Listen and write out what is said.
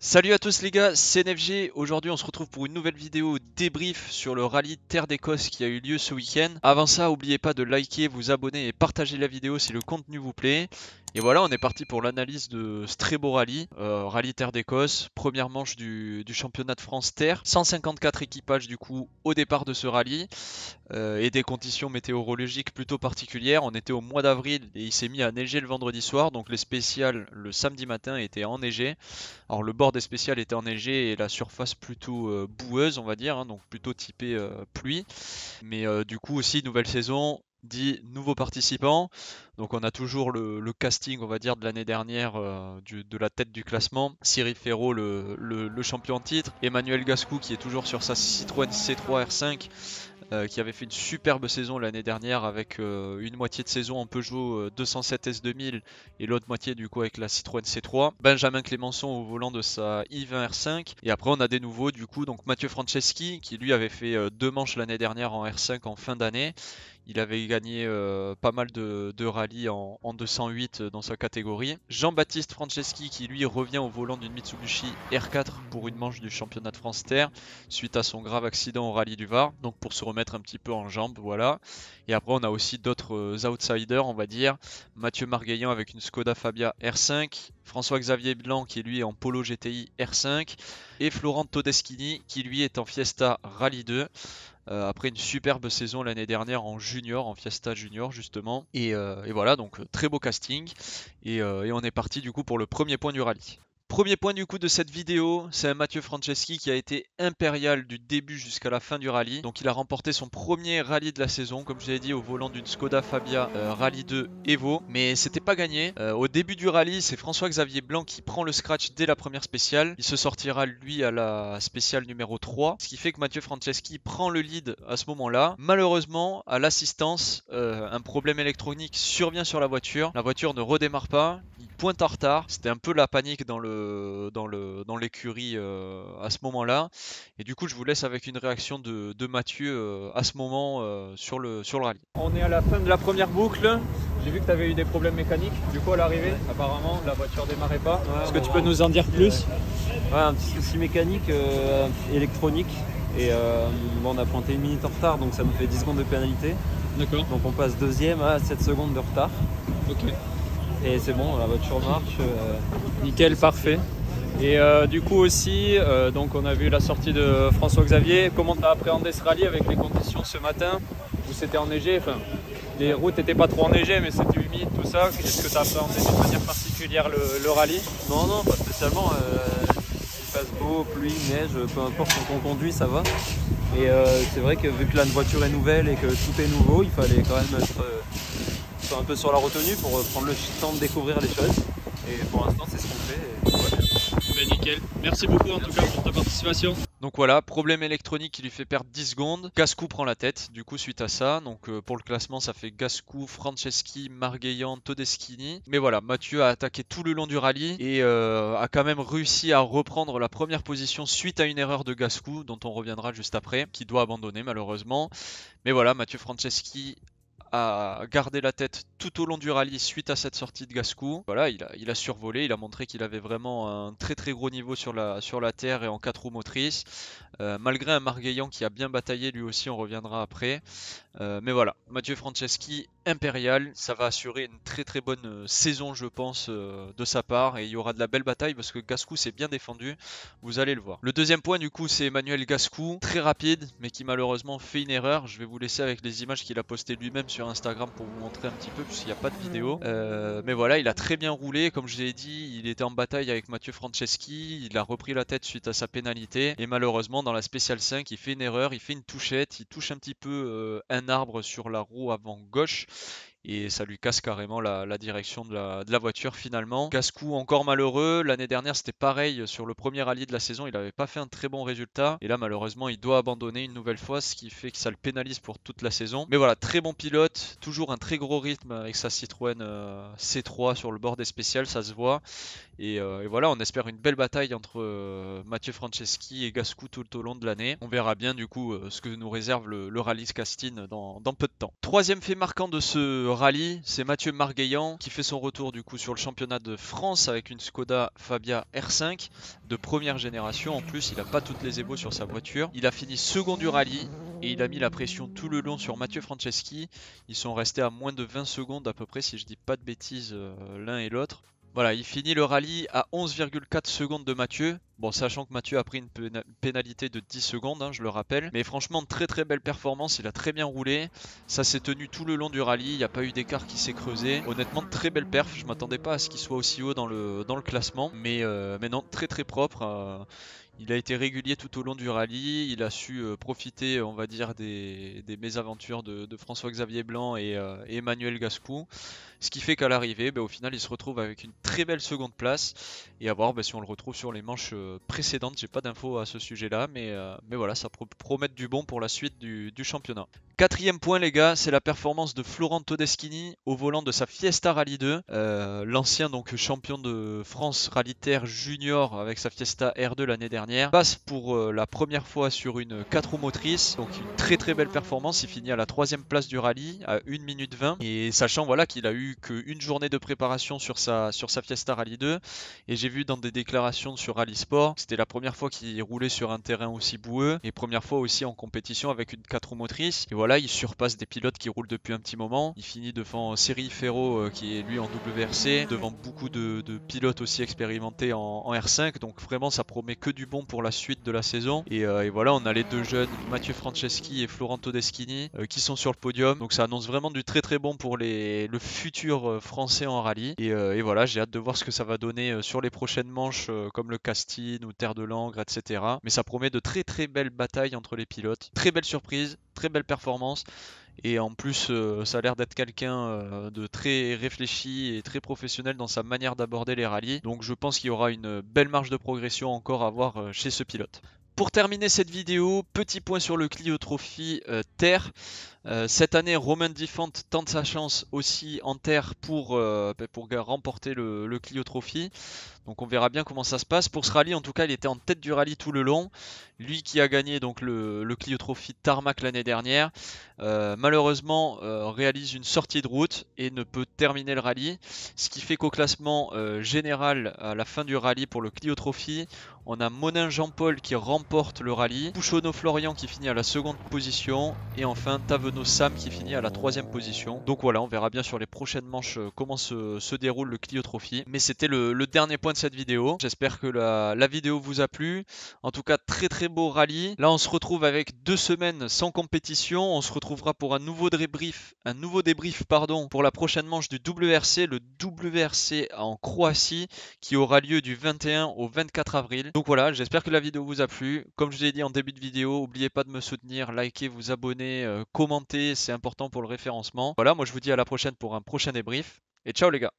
Salut à tous les gars, c'est NFG. Aujourd'hui on se retrouve pour une nouvelle vidéo débrief sur le rallye Terre d'Écosse qui a eu lieu ce week-end. Avant ça, n'oubliez pas de liker, vous abonner et partager la vidéo si le contenu vous plaît. Et voilà, on est parti pour l'analyse de ce très beau rallye, rallye Terre d'Écosse, première manche du championnat de France Terre. 154 équipages du coup au départ de ce rallye et des conditions météorologiques plutôt particulières. On était au mois d'avril et il s'est mis à neiger le vendredi soir, donc les spéciales le samedi matin étaient enneigées. Alors le bord des spéciales était enneigé et la surface plutôt boueuse, on va dire, hein, donc plutôt typée pluie. Mais du coup aussi nouvelle saison dit nouveaux participants. Donc on a toujours le casting, on va dire, de l'année dernière de la tête du classement. Cyril Ferraud, le champion en titre. Emmanuel Gascou qui est toujours sur sa Citroën C3 R5 qui avait fait une superbe saison l'année dernière avec une moitié de saison en Peugeot 207 S2000 et l'autre moitié du coup avec la Citroën C3. Benjamin Clémenceau au volant de sa i20 R5. Et après on a des nouveaux du coup, donc Mathieu Franceschi qui lui avait fait deux manches l'année dernière en R5 en fin d'année. Il avait gagné pas mal de rallyes en 208 dans sa catégorie. Jean-Baptiste Franceschi qui lui revient au volant d'une Mitsubishi R4 pour une manche du championnat de France Terre suite à son grave accident au rallye du Var. Donc pour se remettre un petit peu en jambes, voilà. Et après on a aussi d'autres outsiders, on va dire. Mathieu Margueillan avec une Skoda Fabia R5. François-Xavier Blanc qui lui est en Polo GTI R5. Et Florent Todeschini qui lui est en Fiesta Rally 2. Après une superbe saison l'année dernière en junior, en Fiesta Junior justement. Et voilà, donc très beau casting. Et on est parti du coup pour le premier point du rallye. Premier point du coup de cette vidéo, c'est un Mathieu Franceschi qui a été impérial du début jusqu'à la fin du rallye. Donc il a remporté son premier rallye de la saison, comme je l'ai dit, au volant d'une Skoda Fabia Rallye 2 Evo. Mais c'était pas gagné. Au début du rallye, c'est François-Xavier Blanc qui prend le scratch dès la première spéciale. Il se sortira lui à la spéciale numéro 3. Ce qui fait que Mathieu Franceschi prend le lead à ce moment-là. Malheureusement, à l'assistance, un problème électronique survient sur la voiture. La voiture ne redémarre pas. Il pointe en retard. C'était un peu la panique dans l'écurie à ce moment-là. Et du coup, je vous laisse avec une réaction de Mathieu à ce moment sur le rallye. On est à la fin de la première boucle. J'ai vu que tu avais eu des problèmes mécaniques du coup à l'arrivée. Apparemment, la voiture démarrait pas. Est-ce que tu peux nous en dire plus? Ouais, un petit souci mécanique, électronique. Et bon, on a pointé une minute en retard, donc ça nous fait 10 secondes de pénalité. D'accord. Donc on passe deuxième à 7 secondes de retard. Ok. Et c'est bon, la voiture marche. Nickel, parfait. Et du coup aussi, donc on a vu la sortie de François-Xavier. Comment tu as appréhendé ce rallye avec les conditions ce matin où c'était enneigé? Enfin, les routes n'étaient pas trop enneigées, mais c'était humide, tout ça. Est-ce que tu as appréhendé d'une manière particulière le rallye? Non, pas spécialement. Il fasse beau, pluie, neige, peu importe quand on conduit, ça va. Et c'est vrai que vu que la voiture est nouvelle et que tout est nouveau, il fallait quand même être un peu sur la retenue pour prendre le temps de découvrir les choses. Et pour l'instant, c'est ce qu'on fait. Et tout va bien. Ben, nickel. Merci beaucoup en tout cas pour ta participation. Donc voilà, problème électronique qui lui fait perdre 10 secondes. Gascou prend la tête, du coup, suite à ça. Donc pour le classement, ça fait Gascou, Franceschi, Margueillan, Todeschini. Mais voilà, Mathieu a attaqué tout le long du rallye et a quand même réussi à reprendre la première position suite à une erreur de Gascou, dont on reviendra juste après, qui doit abandonner malheureusement. Mais voilà, Mathieu Franceschi a gardé la tête tout au long du rallye suite à cette sortie de Gascou. Voilà, il a survolé, il a montré qu'il avait vraiment un très très gros niveau sur la terre et en 4 roues motrices. Malgré un Margueillan qui a bien bataillé lui aussi, on reviendra après. Mais voilà, Mathieu Franceschi, impérial, ça va assurer une très très bonne saison je pense de sa part et il y aura de la belle bataille parce que Gascou s'est bien défendu, vous allez le voir. Le deuxième point du coup c'est Emmanuel Gascou, très rapide mais qui malheureusement fait une erreur. Je vais vous laisser avec les images qu'il a postées lui-même sur Instagram pour vous montrer un petit peu puisqu'il n'y a pas de vidéo. Mais voilà, il a très bien roulé, comme je l'ai dit, il était en bataille avec Mathieu Franceschi, il a repris la tête suite à sa pénalité et malheureusement dans la spéciale 5 il fait une erreur, il fait une touchette, il touche un petit peu un arbre sur la roue avant gauche et ça lui casse carrément la direction de la voiture finalement. Gascou encore malheureux, l'année dernière c'était pareil sur le premier rallye de la saison, il n'avait pas fait un très bon résultat et là malheureusement il doit abandonner une nouvelle fois, ce qui fait que ça le pénalise pour toute la saison. Mais voilà, très bon pilote, toujours un très gros rythme avec sa Citroën C3 sur le bord des spéciales, ça se voit. Et voilà, on espère une belle bataille entre Mathieu Franceschi et Gascou tout au long de l'année. On verra bien du coup ce que nous réserve le rallye Castine dans peu de temps. Troisième fait marquant de ce rallye, c'est Mathieu Margueillan qui fait son retour du coup sur le championnat de France avec une Skoda Fabia R5 de première génération. En plus, il n'a pas toutes les ébauches sur sa voiture. Il a fini second du rallye et il a mis la pression tout le long sur Mathieu Franceschi. Ils sont restés à moins de 20 secondes à peu près, si je dis pas de bêtises, l'un et l'autre. Voilà, il finit le rallye à 11,4 secondes de Mathieu. Bon, sachant que Mathieu a pris une pénalité de 10 secondes, hein, je le rappelle. Mais franchement, très belle performance, il a très bien roulé. Ça s'est tenu tout le long du rallye, il n'y a pas eu d'écart qui s'est creusé. Honnêtement, très belle perf, je m'attendais pas à ce qu'il soit aussi haut dans le classement. Mais non, très propre. Il a été régulier tout au long du rallye, il a su profiter, on va dire, des mésaventures de François-Xavier Blanc et Emmanuel Gascou. Ce qui fait qu'à l'arrivée, au final, il se retrouve avec une très belle seconde place. Et à voir si on le retrouve sur les manches précédentes. J'ai pas d'infos à ce sujet-là, mais voilà, ça promet du bon pour la suite du championnat. Quatrième point, les gars, c'est la performance de Florent Todeschini au volant de sa Fiesta Rally 2. L'ancien donc champion de France Rally Terre Junior avec sa Fiesta R2 l'année dernière passe pour la première fois sur une 4 roues motrices. Donc une très belle performance. Il finit à la 3ème place du rallye à 1 minute 20. Et sachant voilà qu'il a eu qu'une journée de préparation sur sa Fiesta Rally 2. Et j'ai vu dans des déclarations sur Rally Sport, c'était la première fois qu'il roulait sur un terrain aussi boueux et première fois aussi en compétition avec une 4 roues motrices. Et voilà, il surpasse des pilotes qui roulent depuis un petit moment. Il finit devant Cyril Ferraud qui est lui en WRC, devant beaucoup de pilotes aussi expérimentés en R5. Donc vraiment, ça promet que du bon pour la suite de la saison. Et voilà, on a les deux jeunes, Mathieu Franceschi et Florent Todeschini, qui sont sur le podium. Donc ça annonce vraiment du très bon pour le futur français en rallye. Et voilà, j'ai hâte de voir ce que ça va donner sur les prochaines manches comme le Castine ou Terre de Langres, etc. Mais ça promet de très belles batailles entre les pilotes. Très belle surprise, très belle performance. Et en plus, ça a l'air d'être quelqu'un de très réfléchi et très professionnel dans sa manière d'aborder les rallyes. Donc je pense qu'il y aura une belle marge de progression encore à voir chez ce pilote. Pour terminer cette vidéo, petit point sur le Clio Trophy Terre. Cette année, Romain Diffant tente sa chance aussi en terre pour remporter le Clio Trophy. Donc on verra bien comment ça se passe. Pour ce rallye, en tout cas, il était en tête du rallye tout le long. Lui qui a gagné donc le Clio Trophy Tarmac l'année dernière, malheureusement réalise une sortie de route et ne peut terminer le rallye. Ce qui fait qu'au classement général, à la fin du rallye pour le Clio Trophy, on a Monin Jean-Paul qui remporte le rallye, Pouchonneau Florian qui finit à la 2ème position et enfin Tavenot Sam qui finit à la 3ème position. Donc voilà, on verra bien sur les prochaines manches comment se déroule le Clio Trophy. Mais c'était le dernier point de cette vidéo. J'espère que la vidéo vous a plu. En tout cas, très beau rallye. Là, on se retrouve avec 2 semaines sans compétition. On se retrouvera pour un nouveau débrief pour la prochaine manche du WRC, le WRC en Croatie qui aura lieu du 21 au 24 avril. Donc voilà, j'espère que la vidéo vous a plu. Comme je vous ai dit en début de vidéo, n'oubliez pas de me soutenir, likez, vous abonner, commentez, c'est important pour le référencement. Voilà, moi je vous dis à la prochaine pour un prochain débrief et ciao les gars.